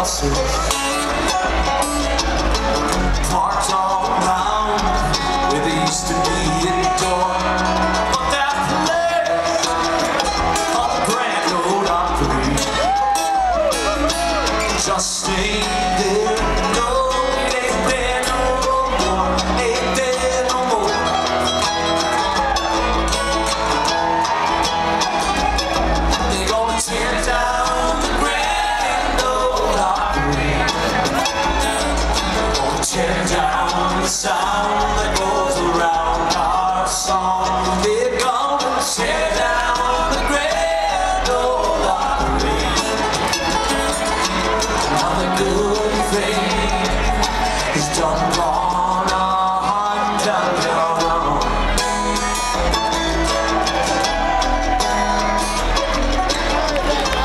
buses parked all around where there used to be a door. But that place of the Grand Ole Opry just ain't there. No, it ain't there no more. Ain't there no more. They're gonna tear down the Grand Ole Opry. Gonna tear down the sound that goes around our song. They're gonna tear down the Grand Ole Opry. Now the good thing is done gone on, done gone.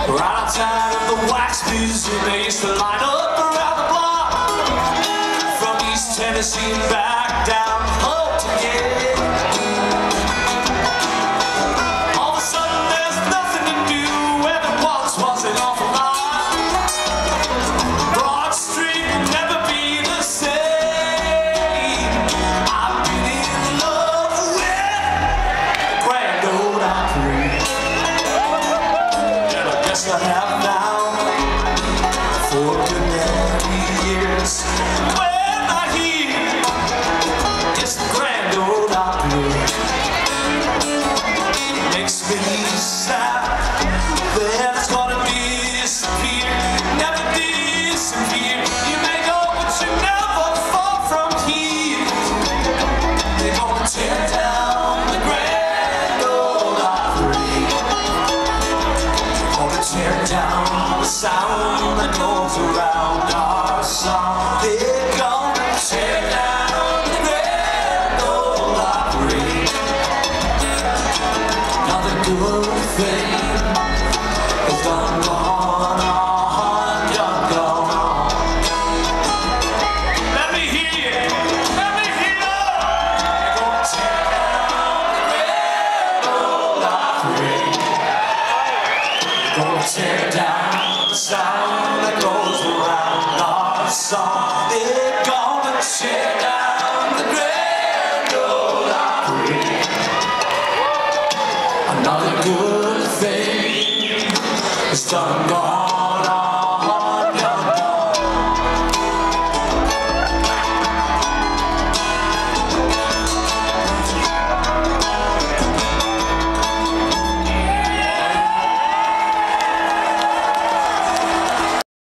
Right outside of the wax museum, they used to line up around the block from East Tennessee back down home to get. All of a sudden there's nothing to do where there once was an awful lot. Broad Street will never be the same. I've been in love with Grand Ole Opry, and I guess I have now for good many years. When I hear it's the Grand Ole Opry, makes me sad that it's gonna disappear, never disappear. You may go, but you never fall from here. They're gonna tear down the Grand Ole Opry. Gonna tear down the sound that goes around